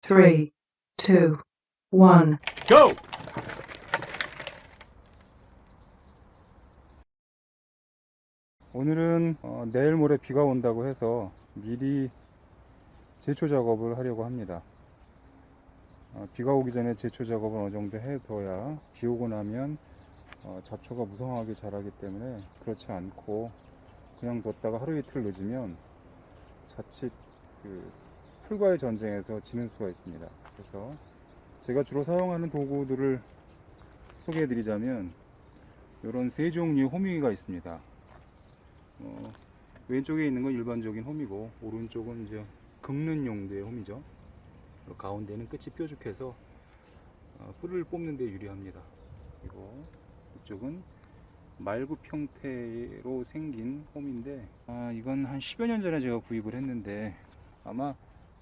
3, 2, 1. Go! 오늘은 내일 모레 비가 온다고 해서 미리 제초 작업을 하려고 합니다. 비가 오기 전에 제초 작업을 어느 정도 해둬야 비 오고 나면 잡초가 무성하게 자라기 때문에, 그렇지 않고 그냥 뒀다가 하루 이틀 늦으면 자칫 풀과의 전쟁에서 지는 수가 있습니다. 그래서 제가 주로 사용하는 도구들을 소개해 드리자면, 이런 세 종류의 호미가 있습니다. 왼쪽에 있는 건 일반적인 홈이고, 오른쪽은 이제 긁는 용도의 홈이죠. 가운데는 끝이 뾰족해서 뿔을 뽑는 데 유리합니다. 그리고 이쪽은 말굽 형태로 생긴 홈인데, 이건 한 10여 년 전에 제가 구입을 했는데 아마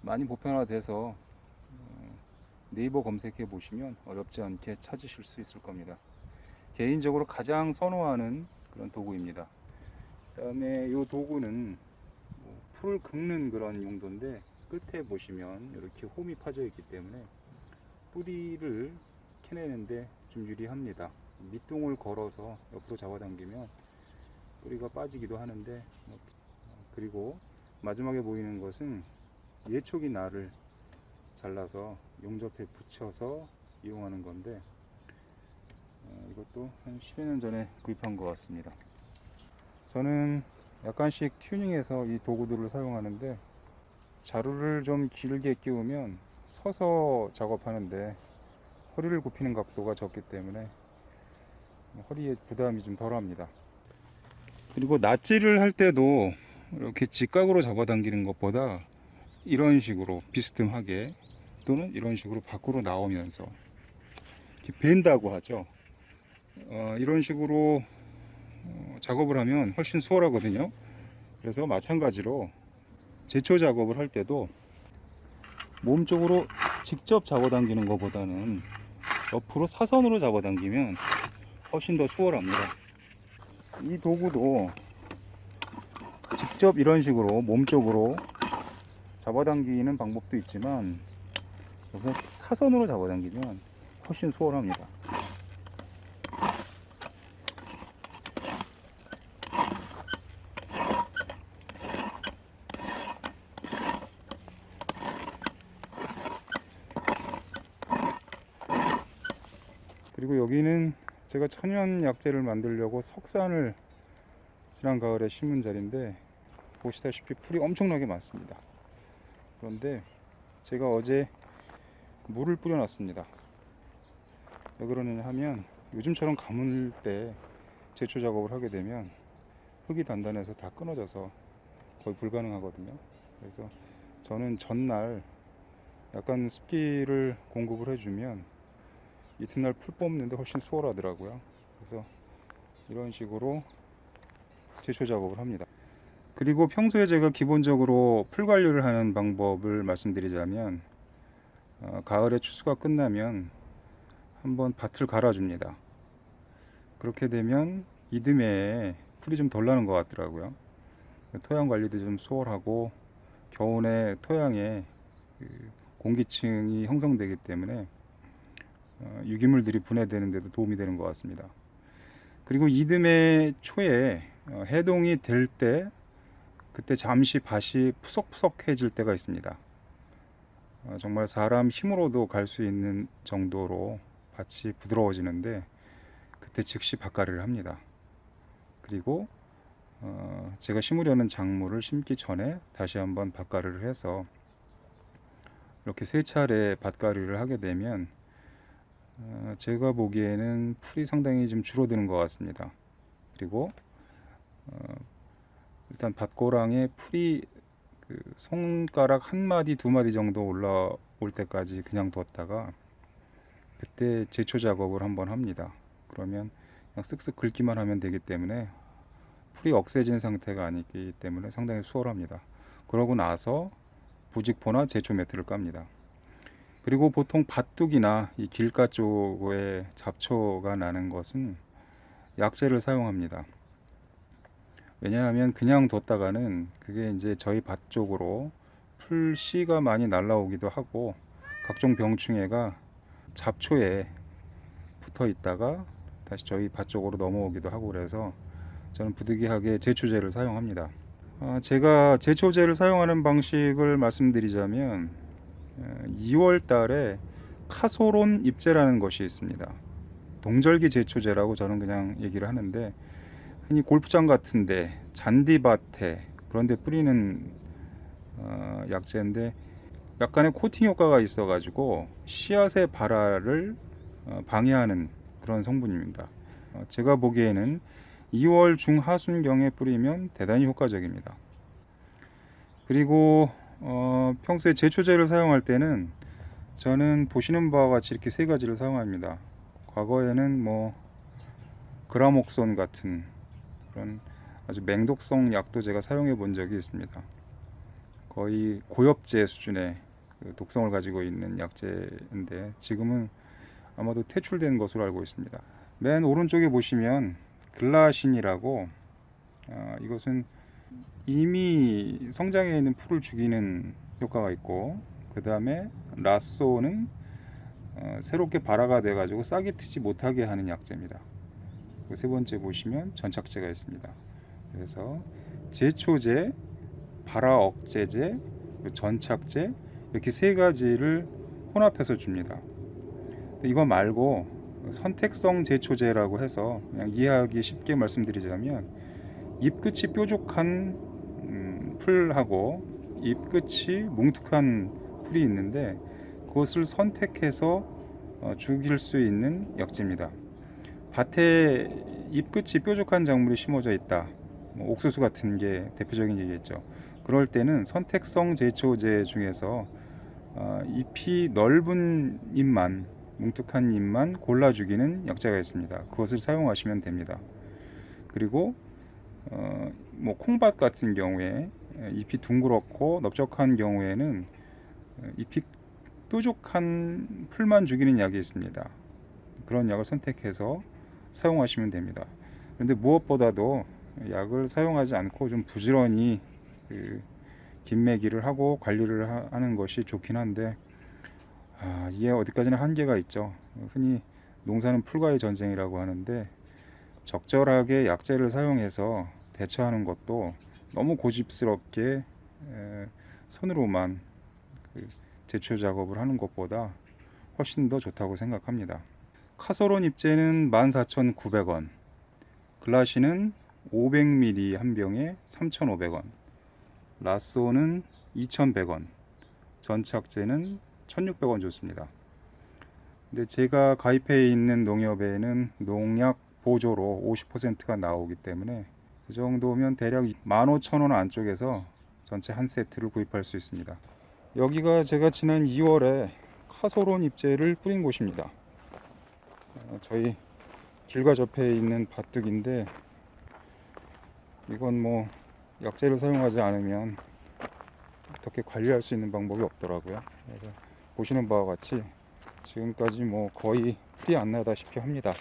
많이 보편화돼서 네이버 검색해 보시면 어렵지 않게 찾으실 수 있을 겁니다. 개인적으로 가장 선호하는 그런 도구입니다. 그 다음에 이 도구는 풀을 긁는 그런 용도인데, 끝에 보시면 이렇게 홈이 파져 있기 때문에 뿌리를 캐내는데 좀 유리합니다. 밑둥을 걸어서 옆으로 잡아당기면 뿌리가 빠지기도 하는데, 그리고 마지막에 보이는 것은 예초기 날을 잘라서 용접에 붙여서 이용하는 건데, 이것도 한 10여 년 전에 구입한 것 같습니다. 저는 약간씩 튜닝해서 이 도구들을 사용하는데, 자루를 좀 길게 끼우면 서서 작업하는데 허리를 굽히는 각도가 적기 때문에 허리에 부담이 좀 덜합니다. 그리고 낫질을 할 때도 이렇게 직각으로 잡아당기는 것보다 이런 식으로 비스듬하게, 또는 이런 식으로 밖으로 나오면서 이렇게 벤다고 하죠. 이런 식으로 작업을 하면 훨씬 수월하거든요. 그래서 마찬가지로 제초 작업을 할 때도 몸쪽으로 직접 잡아당기는 것보다는 옆으로 사선으로 잡아당기면 훨씬 더 수월합니다. 이 도구도 직접 이런 식으로 몸쪽으로 잡아당기는 방법도 있지만, 여기서 사선으로 잡아당기면 훨씬 수월합니다. 그리고 여기는 제가 천연 약재를 만들려고 석산을 지난 가을에 심은 자리인데, 보시다시피 풀이 엄청나게 많습니다. 그런데 제가 어제 물을 뿌려 놨습니다. 왜 그러느냐 하면, 요즘처럼 가물 때 제초 작업을 하게 되면 흙이 단단해서 다 끊어져서 거의 불가능하거든요. 그래서 저는 전날 약간 습기를 공급을 해주면 이튿날 풀 뽑는데 훨씬 수월하더라고요. 그래서 이런 식으로 제초 작업을 합니다. 그리고 평소에 제가 기본적으로 풀 관리를 하는 방법을 말씀드리자면, 가을에 추수가 끝나면 한번 밭을 갈아줍니다. 그렇게 되면 이듬해에 풀이 좀 덜 나는 것 같더라고요. 토양 관리도 좀 수월하고, 겨우내 토양에 공기층이 형성되기 때문에 유기물들이 분해되는 데도 도움이 되는 것 같습니다. 그리고 이듬해 초에 해동이 될 때, 그때 잠시 밭이 푸석푸석해질 때가 있습니다. 정말 사람 힘으로도 갈 수 있는 정도로 밭이 부드러워지는데, 그때 즉시 밭갈이를 합니다. 그리고 제가 심으려는 작물을 심기 전에 다시 한번 밭갈이를 해서, 이렇게 세 차례 밭갈이를 하게 되면 제가 보기에는 풀이 상당히 좀 줄어드는 것 같습니다. 그리고 일단 밭고랑에 풀이 손가락 한 마디 두 마디 정도 올라올 때까지 그냥 뒀다가, 그때 제초 작업을 한번 합니다. 그러면 그냥 쓱쓱 긁기만 하면 되기 때문에 풀이 억세진 상태가 아니기 때문에 상당히 수월합니다. 그러고 나서 부직포나 제초 매트를 깝니다. 그리고 보통 밭둑이나 이 길가 쪽에 잡초가 나는 것은 약재를 사용합니다. 왜냐하면 그냥 뒀다가는 그게 이제 저희 밭 쪽으로 풀씨가 많이 날라오기도 하고, 각종 병충해가 잡초에 붙어 있다가 다시 저희 밭 쪽으로 넘어오기도 하고 그래서 저는 부득이하게 제초제를 사용합니다. 제가 제초제를 사용하는 방식을 말씀드리자면 2월 달에 카소론 잎제라는 것이 있습니다. 동절기 제초제라고 저는 그냥 얘기를 하는데, 흔히 골프장 같은데 잔디밭에 그런 데 뿌리는 약제인데 약간의 코팅 효과가 있어 가지고 씨앗의 발화를 방해하는 그런 성분입니다. 제가 보기에는 2월 중하순경에 뿌리면 대단히 효과적입니다. 그리고 평소에 제초제를 사용할 때는 저는 보시는 바와 같이 이렇게 세 가지를 사용합니다. 과거에는 뭐 그라목손 같은 그런 아주 맹독성 약도 제가 사용해 본 적이 있습니다. 거의 고엽제 수준의 독성을 가지고 있는 약제인데 지금은 아마도 퇴출된 것으로 알고 있습니다. 맨 오른쪽에 보시면 글라신이라고, 이것은 이미 성장해 있는 풀을 죽이는 효과가 있고, 그 다음에 라쏘는 새롭게 발화가 돼 가지고 싹이 트지 못하게 하는 약제입니다. 세 번째 보시면 전착제가 있습니다. 그래서 제초제, 발화 억제제, 전착제, 이렇게 세 가지를 혼합해서 줍니다. 이거 말고 선택성 제초제라고 해서 그냥 이해하기 쉽게 말씀드리자면, 잎끝이 뾰족한 풀하고 잎끝이 뭉툭한 풀이 있는데 그것을 선택해서 죽일 수 있는 약제입니다. 밭에 잎끝이 뾰족한 작물이 심어져 있다, 뭐 옥수수 같은 게 대표적인 얘기겠죠. 그럴 때는 선택성 제초제 중에서 잎이 넓은 잎만, 뭉툭한 잎만 골라 죽이는 약제가 있습니다. 그것을 사용하시면 됩니다. 그리고 뭐 콩밭 같은 경우에 잎이 둥그렇고 넓적한 경우에는 잎이 뾰족한 풀만 죽이는 약이 있습니다. 그런 약을 선택해서 사용하시면 됩니다. 그런데 무엇보다도 약을 사용하지 않고 좀 부지런히 김매기를 하고 관리를 하는 것이 좋긴 한데, 이게 어디까지나 한계가 있죠. 흔히 농사는 풀과의 전쟁이라고 하는데, 적절하게 약제를 사용해서 대처하는 것도 너무 고집스럽게 손으로만 제초 작업을 하는 것보다 훨씬 더 좋다고 생각합니다. 카소론 잎제는 14,900원, 글라시는 500ml 한 병에 3,500원, 라쏘는 2,100원, 전착제는 1,600원 줬습니다. 근데 제가 가입해 있는 농협에는 농약 보조로 50%가 나오기 때문에 그 정도면 대략 15,000원 안쪽에서 전체 한 세트를 구입할 수 있습니다. 여기가 제가 지난 2월에 카소론 잎제를 뿌린 곳입니다. 저희 길과 접해 있는 밭둑인데, 이건 뭐 약제를 사용하지 않으면 어떻게 관리할 수 있는 방법이 없더라고요. 그래서 보시는 바와 같이 지금까지 뭐 거의 풀이 안 나다시피 합니다.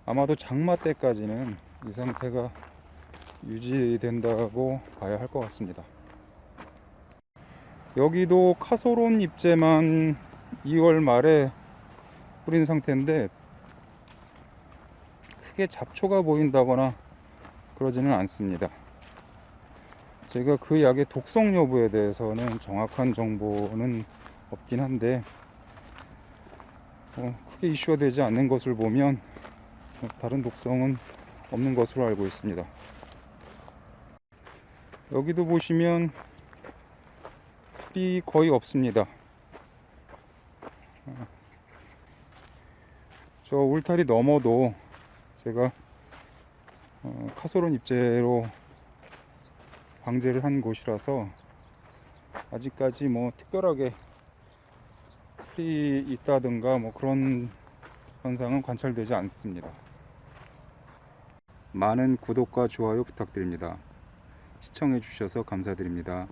아마도 장마 때까지는 이 상태가 유지된다고 봐야 할 것 같습니다. 여기도 카소론 잎제만 2월 말에 뿌린 상태인데 크게 잡초가 보인다거나 그러지는 않습니다. 제가 그 약의 독성 여부에 대해서는 정확한 정보는 없긴 한데 크게 이슈가 되지 않는 것을 보면 다른 독성은 없는 것으로 알고 있습니다. 여기도 보시면 풀이 거의 없습니다. 저 울타리 넘어도 제가 카소론 잎제로 방제를 한 곳이라서 아직까지 뭐 특별하게 풀이 있다든가 뭐 그런 현상은 관찰되지 않습니다. 많은 구독과 좋아요 부탁드립니다. 시청해 주셔서 감사드립니다.